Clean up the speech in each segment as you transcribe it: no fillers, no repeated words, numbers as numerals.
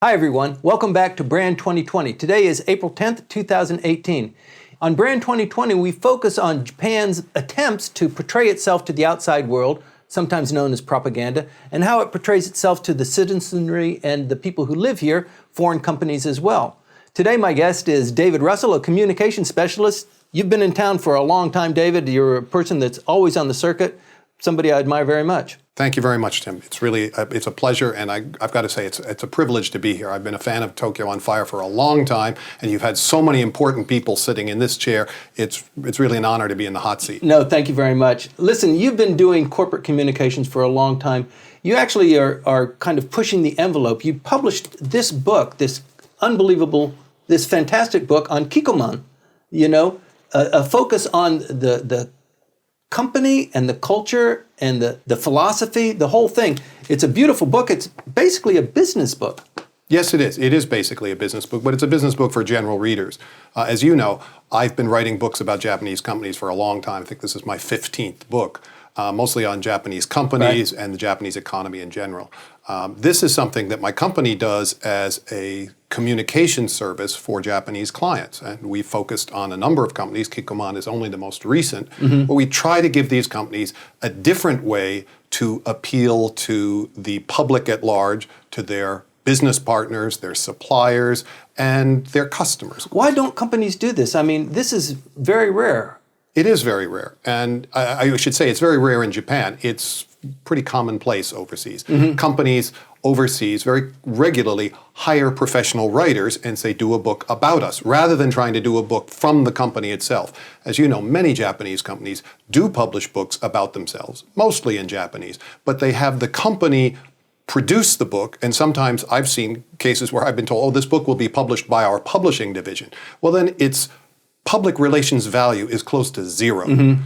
Hi everyone, welcome back to Brand 2020. Today is April 10th, 2018. On Brand 2020, we focus on Japan's attempts to portray itself to the outside world, sometimes known as propaganda, and how it portrays itself to the citizenry and the people who live here, foreign companies as well. Today my guest is David Russell, a communication specialist. You've been in town for a long time, David. You're a person that's always on the circuit, somebody I admire very much. Thank you very much, Tim. It's really it's a pleasure, and I've got to say it's a privilege to be here. I've been a fan of Tokyo on Fire for a long time, and you've had so many important people sitting in this chair. It's really an honor to be in the hot seat. No, thank you very much. Listen, you've been doing corporate communications for a long time. You actually are kind of pushing the envelope. You published this book, this fantastic book on Kikkoman. You know, a focus on the company and the culture and the philosophy, the whole thing. It's a beautiful book. It's basically a business book. Yes, it is. It is basically a business book, but it's a business book for general readers. As you know, I've been writing books about Japanese companies for a long time. I think this is my 15th book, mostly on Japanese companies and the Japanese economy in general. This is something that my company does as a communication service for Japanese clients. And we focused on a number of companies. Kikkoman is only the most recent. But we try to give these companies a different way to appeal to the public at large, to their business partners, their suppliers, and their customers. Why don't companies do this? I mean, this is very rare. It is very rare. And I should say it's very rare in Japan. It's pretty commonplace overseas. Companies overseas very regularly hire professional writers and say, do a book about us, rather than trying to do a book from the company itself. As you know, many Japanese companies do publish books about themselves, mostly in Japanese, but they have the company produce the book, and sometimes I've seen cases where I've been told, oh, this book will be published by our publishing division. Well, then its public relations value is close to zero.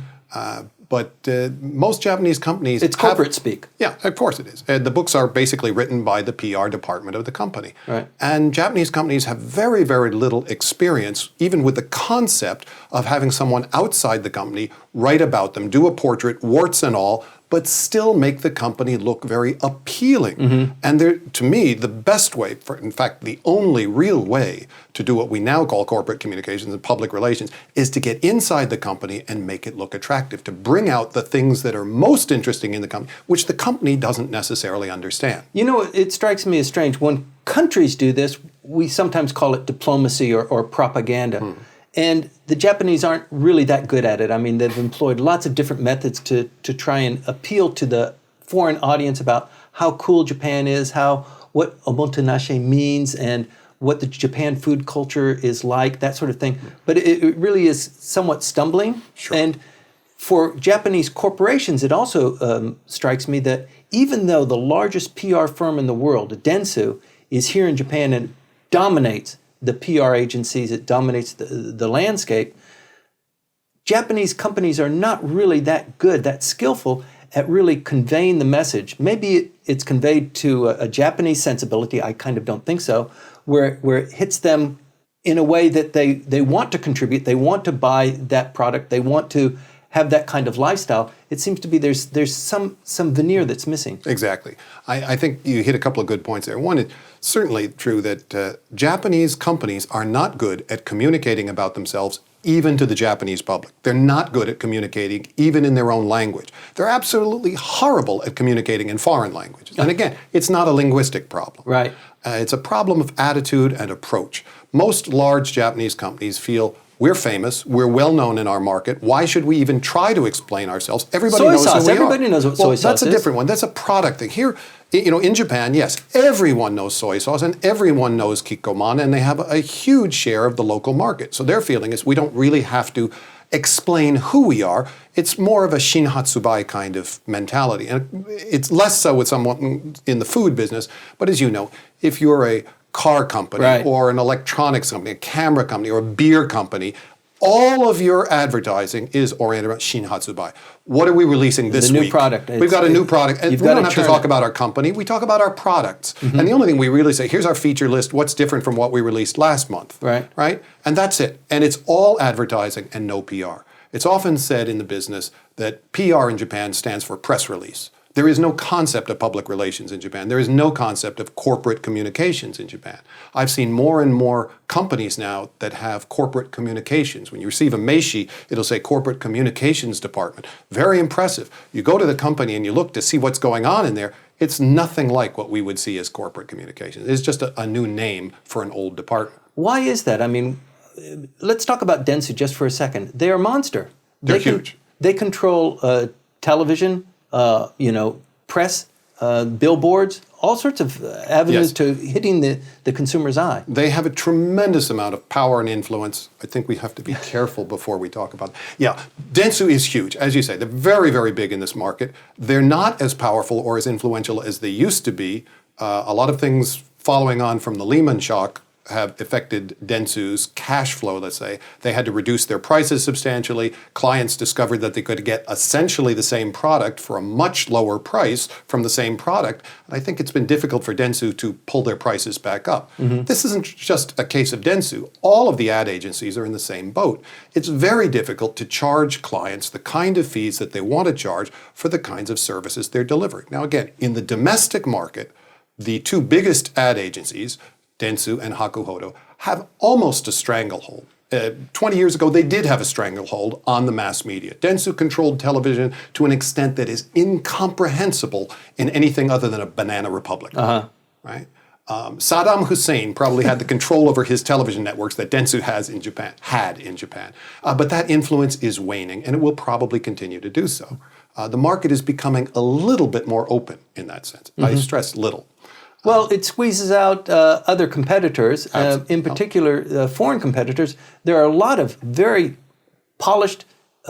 But most Japanese companies... It's corporate speak. Yeah, of course it is. The books are basically written by the PR department of the company. Right. And Japanese companies have very, very little experience, even with the concept of having someone outside the company write about them, do a portrait, warts and all, but still make the company look very appealing. And to me, the best way, in fact, the only real way to do what we now call corporate communications and public relations is to get inside the company and make it look attractive, to bring out the things that are most interesting in the company, which the company doesn't necessarily understand. You know, it strikes me as strange. When countries do this, we sometimes call it diplomacy or propaganda. And the Japanese aren't really that good at it. I mean, they've employed lots of different methods to try and appeal to the foreign audience about how cool Japan is, what omotenashi means, and what the Japan food culture is like, that sort of thing. But it really is somewhat stumbling. Sure. And for Japanese corporations, it also strikes me that even though the largest PR firm in the world, Dentsu, is here in Japan and dominates the PR agencies, it dominates the landscape, Japanese companies are not really that good, that skillful at really conveying the message. Maybe it's conveyed to a Japanese sensibility, I kind of don't think so, where it hits them in a way that they want to contribute, they want to buy that product, they want to have that kind of lifestyle. It seems to be there's some veneer that's missing. Exactly. I think you hit a couple of good points there. One, it's certainly true that Japanese companies are not good at communicating about themselves even to the Japanese public. They're not good at communicating even in their own language. They're absolutely horrible at communicating in foreign languages. And again, it's not a linguistic problem. Right. It's a problem of attitude and approach. Most large Japanese companies feel we're famous, we're well known in our market. Why should we even try to explain ourselves? Everybody knows who we are. Everybody knows what soy sauce is. That's a different one. That's a product thing. Here, you know, in Japan, yes, everyone knows soy sauce and everyone knows Kikkoman, and they have a huge share of the local market. So their feeling is we don't really have to explain who we are. It's more of a Shinhatsubai kind of mentality. And it's less so with someone in the food business, but as you know, if you're a car company or an electronics company, a camera company or a beer company, all of your advertising is oriented around Shinhatsubai. What are we releasing this week? The new product. We've got a new product. And we don't have to talk about our company. We talk about our products. And the only thing we really say, here's our feature list, what's different from what we released last month. Right? And that's it. And it's all advertising and no PR. It's often said in the business that PR in Japan stands for press release. There is no concept of public relations in Japan. There is no concept of corporate communications in Japan. I've seen more and more companies now that have corporate communications. When you receive a meishi, it'll say Corporate Communications Department. Very impressive. You go to the company and you look to see what's going on in there. It's nothing like what we would see as corporate communications. It's just a new name for an old department. Why is that? I mean, let's talk about Dentsu just for a second. They are a monster. They're huge. They control television, press, billboards, all sorts of avenues Yes. to hitting the consumer's eye. They have a tremendous amount of power and influence. I think we have to be careful before we talk about it. Yeah, Dentsu is huge. As you say, they're very, very big in this market. They're not as powerful or as influential as they used to be. A lot of things following on from the Lehman shock have affected Dentsu's cash flow, let's say. They had to reduce their prices substantially. Clients discovered that they could get essentially the same product for a much lower price from the same product. And I think it's been difficult for Dentsu to pull their prices back up. This isn't just a case of Dentsu. All of the ad agencies are in the same boat. It's very difficult to charge clients the kind of fees that they want to charge for the kinds of services they're delivering. Now again, in the domestic market, the two biggest ad agencies, Dentsu and Hakuhodo, have almost a stranglehold. 20 years ago, they did have a stranglehold on the mass media. Dentsu controlled television to an extent that is incomprehensible in anything other than a banana republic. Right? Saddam Hussein probably had the control over his television networks that Dentsu had in Japan. But that influence is waning, and it will probably continue to do so. The market is becoming a little bit more open in that sense. I stress little. Well, it squeezes out other competitors, in particular foreign competitors. There are a lot of very polished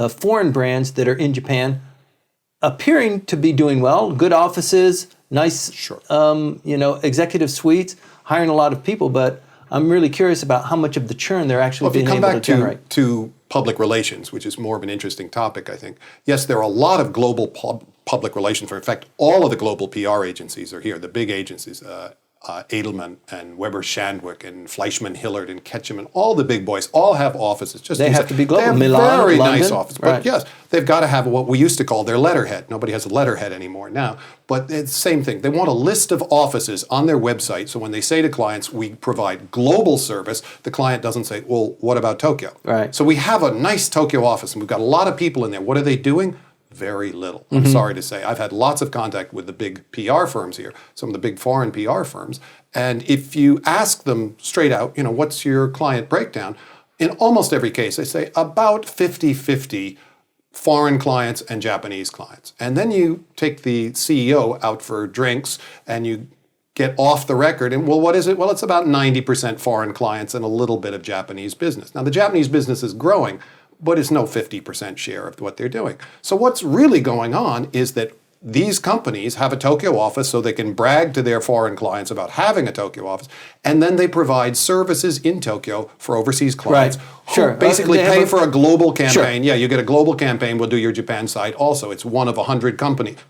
foreign brands that are in Japan appearing to be doing well, good offices, nice executive suites, hiring a lot of people, but I'm really curious about how much of the churn they're actually being able to generate. If you come back to public relations, which is more of an interesting topic, I think, yes, there are a lot of global public relations. In fact, all of the global PR agencies are here, the big agencies, Edelman and Weber Shandwick and Fleischman Hillard and Ketchum and all the big boys all have offices. They have to be global. They have Milan, very London, nice offices. But right. yes, they've got to have what we used to call their letterhead. Nobody has a letterhead anymore now. But it's the same thing. They want a list of offices on their website. So when they say to clients, we provide global service, the client doesn't say, well, what about Tokyo? Right. So we have a nice Tokyo office and we've got a lot of people in there. What are they doing? Very little. I'm sorry to say. I've had lots of contact with the big PR firms here, some of the big foreign PR firms. And if you ask them straight out, what's your client breakdown? In almost every case, they say about 50-50 foreign clients and Japanese clients. And then you take the CEO out for drinks and you get off the record and, well, what is it? Well, it's about 90% foreign clients and a little bit of Japanese business. Now, the Japanese business is growing, but it's no 50% share of what they're doing. So what's really going on is that these companies have a Tokyo office so they can brag to their foreign clients about having a Tokyo office, and then they provide services in Tokyo for overseas clients who basically pay for a global campaign. Yeah, you get a global campaign, we'll do your Japan side also. It's one of 100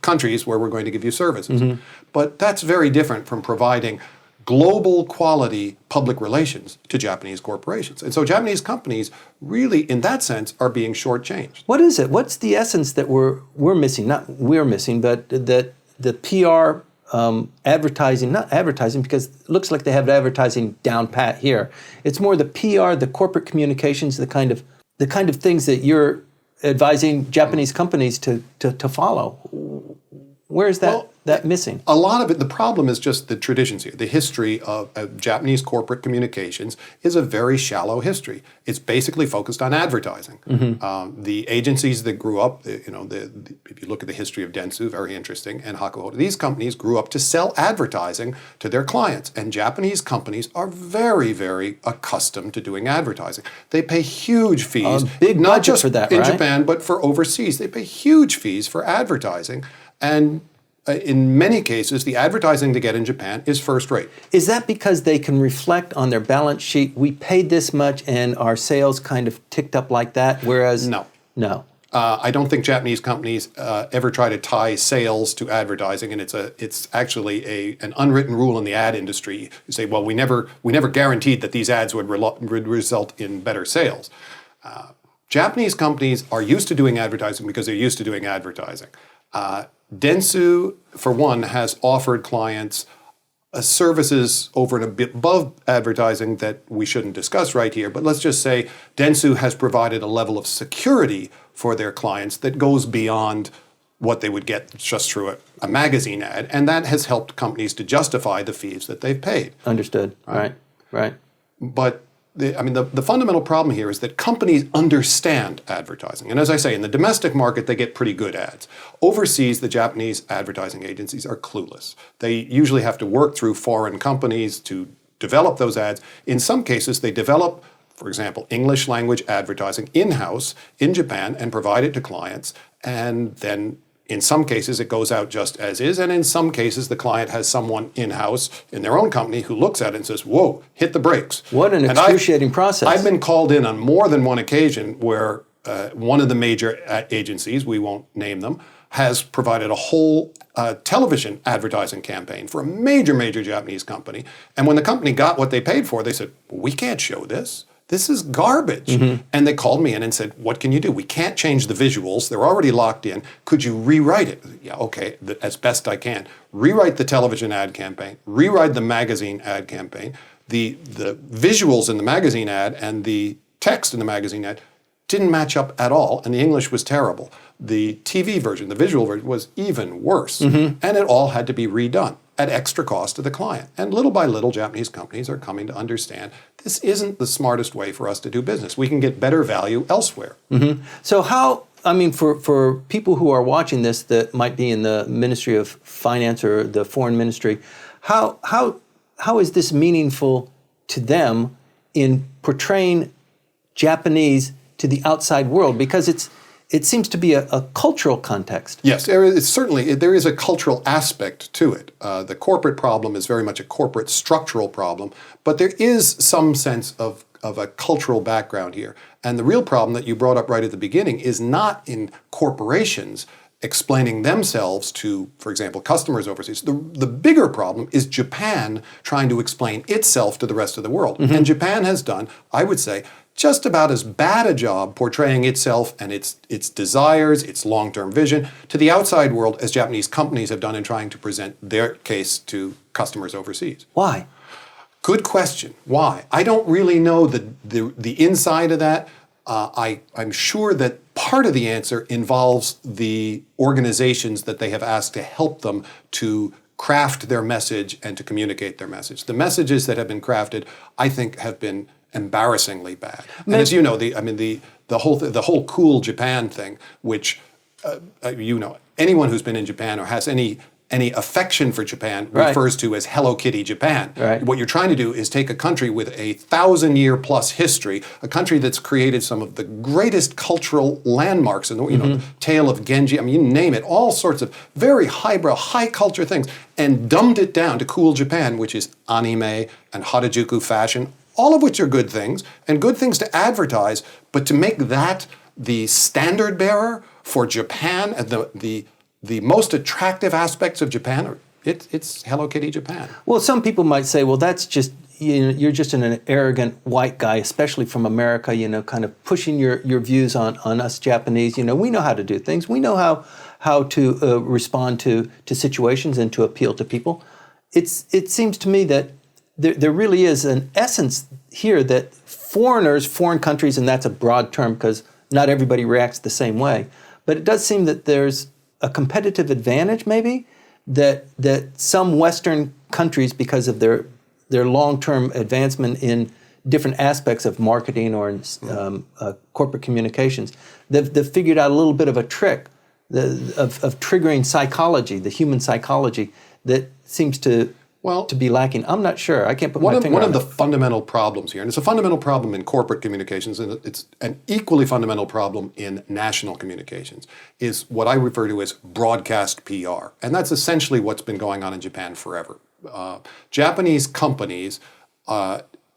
countries where we're going to give you services. But that's very different from providing global quality public relations to Japanese corporations. And so Japanese companies really, in that sense, are being shortchanged. What is it? What's the essence that we're missing? Not we're missing, but that the PR advertising, not advertising, because it looks like they have advertising down pat here. It's more the PR, the corporate communications, the kind of things that you're advising Japanese companies to follow. Where is that missing? A lot of it, the problem is just the traditions here. The history of Japanese corporate communications is a very shallow history. It's basically focused on advertising. The agencies that grew up, if you look at the history of Dentsu, very interesting, and Hakuhodo, these companies grew up to sell advertising to their clients. And Japanese companies are very, very accustomed to doing advertising. They pay huge fees, big not budget just for that, in right? Japan, but for overseas. They pay huge fees for advertising. And in many cases, the advertising they get in Japan is first rate. Is that because they can reflect on their balance sheet, we paid this much and our sales kind of ticked up like that, whereas... No. I don't think Japanese companies ever try to tie sales to advertising, and it's actually an unwritten rule in the ad industry. You say, well, we never guaranteed that these ads would result in better sales. Japanese companies are used to doing advertising because they're used to doing advertising. Dentsu, for one, has offered clients services over and above advertising that we shouldn't discuss right here, but let's just say Dentsu has provided a level of security for their clients that goes beyond what they would get just through a magazine ad, and that has helped companies to justify the fees that they've paid. Understood. Right. But the fundamental problem here is that companies understand advertising. And as I say, in the domestic market, they get pretty good ads. Overseas, the Japanese advertising agencies are clueless. They usually have to work through foreign companies to develop those ads. In some cases, they develop, for example, English language advertising in-house in Japan and provide it to clients. And then in some cases, it goes out just as is. And in some cases, the client has someone in-house in their own company who looks at it and says, whoa, hit the brakes. What an excruciating process. I've been called in on more than one occasion where one of the major agencies, we won't name them, has provided a whole television advertising campaign for a major, major Japanese company. And when the company got what they paid for, they said, we can't show this. This is garbage. And they called me in and said, what can you do? We can't change the visuals. They're already locked in. Could you rewrite it? Yeah, okay, as best I can. Rewrite the television ad campaign. Rewrite the magazine ad campaign. The visuals in the magazine ad and the text in the magazine ad didn't match up at all, and the English was terrible. The TV version, the visual version, was even worse. And it all had to be redone at extra cost to the client. And little by little, Japanese companies are coming to understand this isn't the smartest way for us to do business. We can get better value elsewhere. So how, for people who are watching this that might be in the Ministry of Finance or the Foreign Ministry, how is this meaningful to them in portraying Japanese to the outside world? Because it seems to be a cultural context. Yes, there is a cultural aspect to it. The corporate problem is very much a corporate structural problem, but there is some sense of a cultural background here. And the real problem that you brought up right at the beginning is not in corporations explaining themselves to, for example, customers overseas. The bigger problem is Japan trying to explain itself to the rest of the world. And Japan has done, I would say, just about as bad a job portraying itself and its desires, its long-term vision to the outside world as Japanese companies have done in trying to present their case to customers overseas. Why? Good question. Why? I don't really know the inside of that. I'm sure that part of the answer involves the organizations that they have asked to help them to craft their message and to communicate their message. The messages that have been crafted, I think, have been embarrassingly bad. And as you know, the whole cool Japan thing, which anyone who's been in Japan or has any affection for Japan refers to as Hello Kitty Japan. What you're trying to do is take a country with a 1,000-year-plus history, a country that's created some of the greatest cultural landmarks, and the Tale of Genji, you name it, all sorts of very highbrow, high culture things, and dumbed it down to cool Japan, which is anime and Harajuku fashion, all of which are good things and good things to advertise, but to make that the standard bearer for Japan and the most attractive aspects of Japan, it's Hello Kitty Japan. Well, some people might say, well, that's just, you're just an arrogant white guy, especially from America, kind of pushing your views on us Japanese. We know how to do things. We know how to respond to situations and to appeal to people. It seems to me that there really is an essence here that foreign countries, and that's a broad term because not everybody reacts the same way, but it does seem that there's a competitive advantage maybe that some Western countries, because of their long-term advancement in different aspects of marketing or in, corporate communications, they've figured out a little bit of a trick of triggering psychology, the human psychology, that seems to be lacking. I'm not sure. I can't put my finger on it. One of the fundamental problems here, and it's a fundamental problem in corporate communications, and it's an equally fundamental problem in national communications, is what I refer to as broadcast PR. And that's essentially what's been going on in Japan forever. Japanese companies,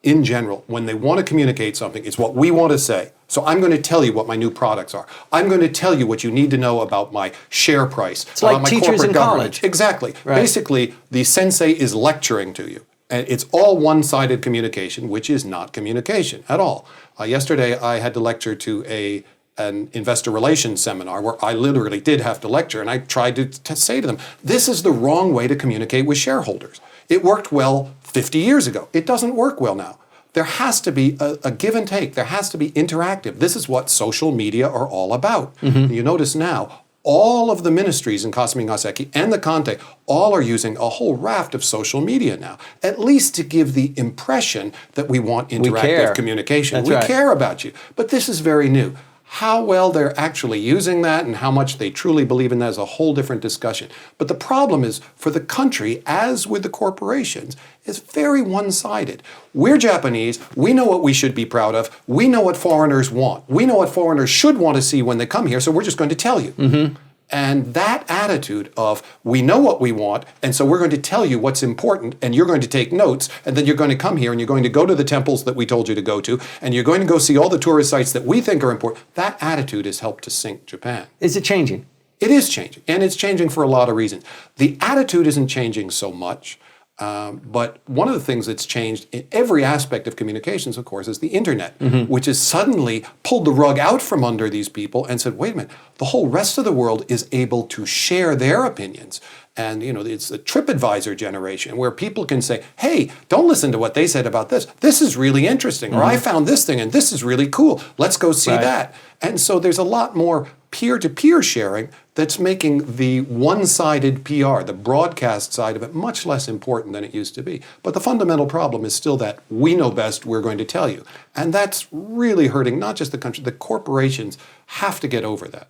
in general, when they want to communicate something, it's what we want to say. So I'm going to tell you what my new products are. I'm going to tell you what you need to know about my share price. It's like my teachers in college. Exactly. Right. Basically, the sensei is lecturing to you. And it's all one-sided communication, which is not communication at all. Yesterday, I had to lecture to a an investor relations seminar where I literally did have to lecture, and I tried to say to them, this is the wrong way to communicate with shareholders. It worked well 50 years ago. It doesn't work well now. There has to be a give and take. There has to be interactive. This is what social media are all about. You notice now, all of the ministries in Kasumi Ngaseki and the Kante all are using a whole raft of social media now, at least to give the impression that we want interactive communication. That's we right. care about you. But this is very new. How well they're actually using that and how much they truly believe in that is a whole different discussion. But the problem is, for the country, as with the corporations, is very one-sided. We're Japanese. We know what we should be proud of. We know what foreigners want. We know what foreigners should want to see when they come here, so we're just going to tell you. And that attitude of, we know what we want, and so we're going to tell you what's important, and you're going to take notes, and then you're going to come here, and you're going to go to the temples that we told you to go to, and you're going to go see all the tourist sites that we think are important. That attitude has helped to sink Japan. Is it changing? It is changing, and it's changing for a lot of reasons. The attitude isn't changing so much, but one of the things that's changed in every aspect of communications, of course, is the internet, which has suddenly pulled the rug out from under these people and said, wait a minute, the whole rest of the world is able to share their opinions. And, it's the TripAdvisor generation where people can say, hey, don't listen to what they said about this. This is really interesting. Or I found this thing and this is really cool. Let's go see that. And so there's a lot more peer-to-peer sharing that's making the one-sided PR, the broadcast side of it, much less important than it used to be. But the fundamental problem is still that we know best, we're going to tell you. And that's really hurting not just the country, the corporations have to get over that.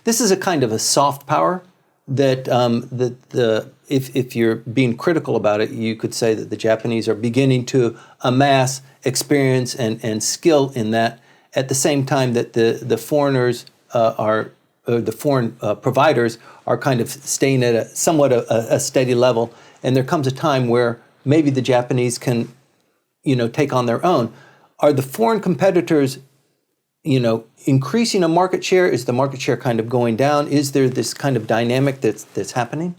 This is a kind of a soft power that if you're being critical about it, you could say that the Japanese are beginning to amass experience and skill in that, at the same time that the foreigners the foreign providers are kind of staying at somewhat a steady level, and there comes a time where maybe the Japanese can, take on their own. Are the foreign competitors, increasing a market share? Is the market share kind of going down? Is there this kind of dynamic that's happening?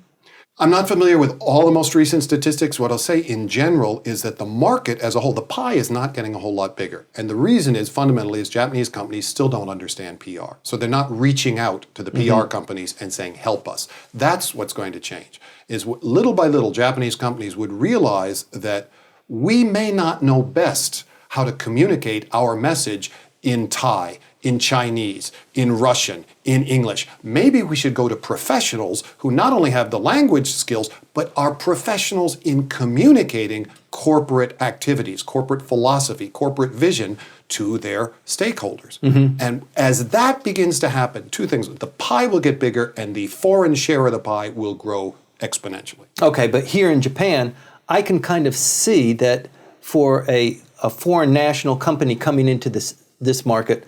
I'm not familiar with all the most recent statistics. What I'll say in general is that the market as a whole, the pie is not getting a whole lot bigger. And the reason is fundamentally is Japanese companies still don't understand PR. So they're not reaching out to the PR companies and saying, help us. That's what's going to change, is little by little Japanese companies would realize that we may not know best how to communicate our message in Thai, in Chinese, in Russian, in English. Maybe we should go to professionals who not only have the language skills, but are professionals in communicating corporate activities, corporate philosophy, corporate vision to their stakeholders. And as that begins to happen, two things, the pie will get bigger and the foreign share of the pie will grow exponentially. Okay, but here in Japan, I can kind of see that for a foreign national company coming into this market,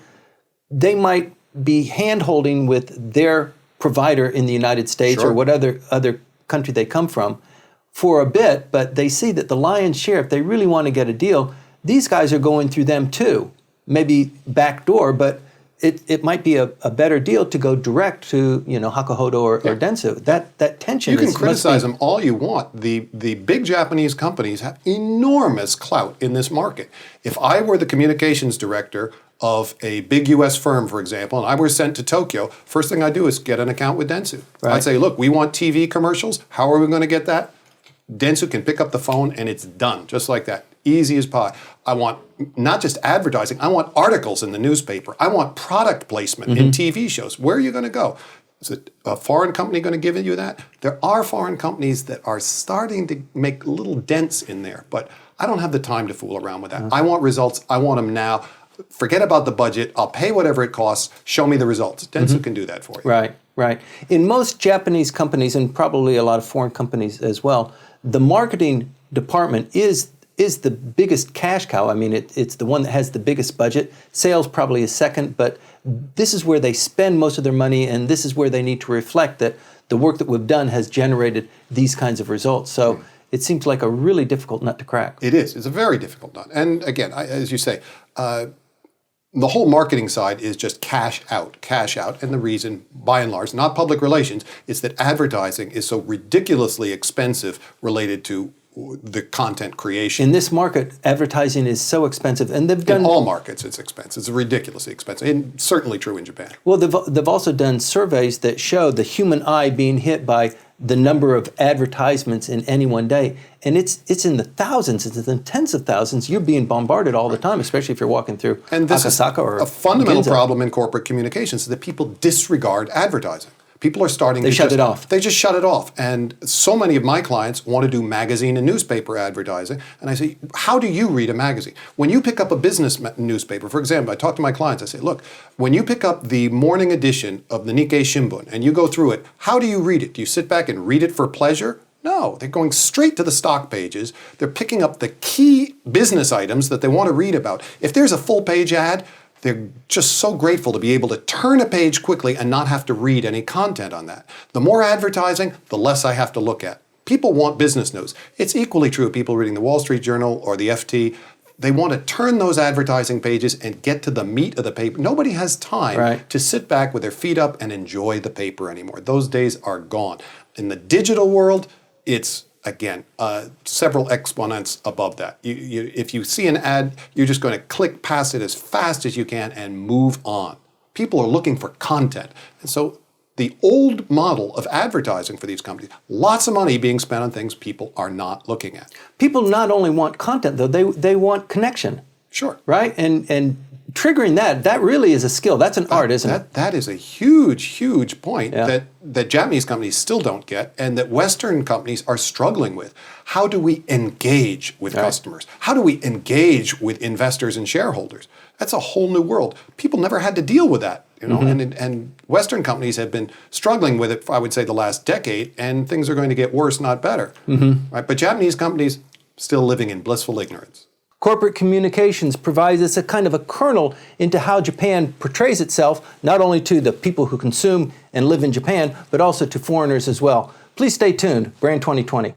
they might be hand-holding with their provider in the United States or what other country they come from for a bit, but they see that the lion's share, if they really want to get a deal, these guys are going through them too. Maybe backdoor, but it might be a better deal to go direct to Hakuhodo or Dentsu. That tension. You can criticize them all you want. The big Japanese companies have enormous clout in this market. If I were the communications director of a big U.S. firm, for example, and I were sent to Tokyo, first thing I do is get an account with Dentsu. Right. I'd say, look, we want TV commercials. How are we going to get that? Dentsu can pick up the phone and it's done, just like that. Easy as pie. I want not just advertising, I want articles in the newspaper. I want product placement in TV shows. Where are you going to go? Is a foreign company going to give you that? There are foreign companies that are starting to make little dents in there, but I don't have the time to fool around with that. I want results. I want them now. Forget about the budget. I'll pay whatever it costs. Show me the results. Dentsu can do that for you. Right. In most Japanese companies, and probably a lot of foreign companies as well, the marketing department is the biggest cash cow. I mean, it's the one that has the biggest budget. Sales probably is second, but this is where they spend most of their money, and this is where they need to reflect that the work that we've done has generated these kinds of results. So it seems like a really difficult nut to crack. It is. It's a very difficult nut. And again, as you say, the whole marketing side is just cash out. And the reason, by and large, not public relations, is that advertising is so ridiculously expensive related to the content creation. In this market, advertising is so expensive, and they've done In all markets, it's expensive. It's ridiculously expensive. And certainly true in Japan. well. They've also done surveys that show the human eye being hit by the number of advertisements in any one day, and it's in the thousands, it's in tens of thousands. You're being bombarded all the time, especially if you're walking through And this is Akasaka or a fundamental Ginza. problem in corporate communications is that people disregard advertising. People are starting to shut it off. They just shut it off. And so many of my clients want to do magazine and newspaper advertising. And I say, how do you read a magazine? When you pick up a business newspaper, for example, I talk to my clients, I say, look, when you pick up the morning edition of the Nikkei Shimbun and you go through it, how do you read it? Do you sit back and read it for pleasure? No, they're going straight to the stock pages. They're picking up the key business items that they want to read about. If there's a full page ad, they're just so grateful to be able to turn a page quickly and not have to read any content on that. The more advertising, the less I have to look at. People want business news. It's equally true of people reading the Wall Street Journal or the FT. They want to turn those advertising pages and get to the meat of the paper. Nobody has time to sit back with their feet up and enjoy the paper anymore. Those days are gone. In the digital world, it's again, several exponents above that. If you see an ad, you're just going to click past it as fast as you can and move on. People are looking for content. And so the old model of advertising for these companies, lots of money being spent on things people are not looking at. People not only want content, though, they want connection. Sure. Right? And triggering that really is a skill. That's an art, isn't it? That is a huge point that Japanese companies still don't get and that Western companies are struggling with. How do we engage with customers? How do we engage with investors and shareholders? That's a whole new world. People never had to deal with that, you know, and Western companies have been struggling with it for, I would say, the last decade, and things are going to get worse, not better. Right? But Japanese companies still living in blissful ignorance. Corporate communications provides us a kind of a kernel into how Japan portrays itself, not only to the people who consume and live in Japan, but also to foreigners as well. Please stay tuned. Brand 2020.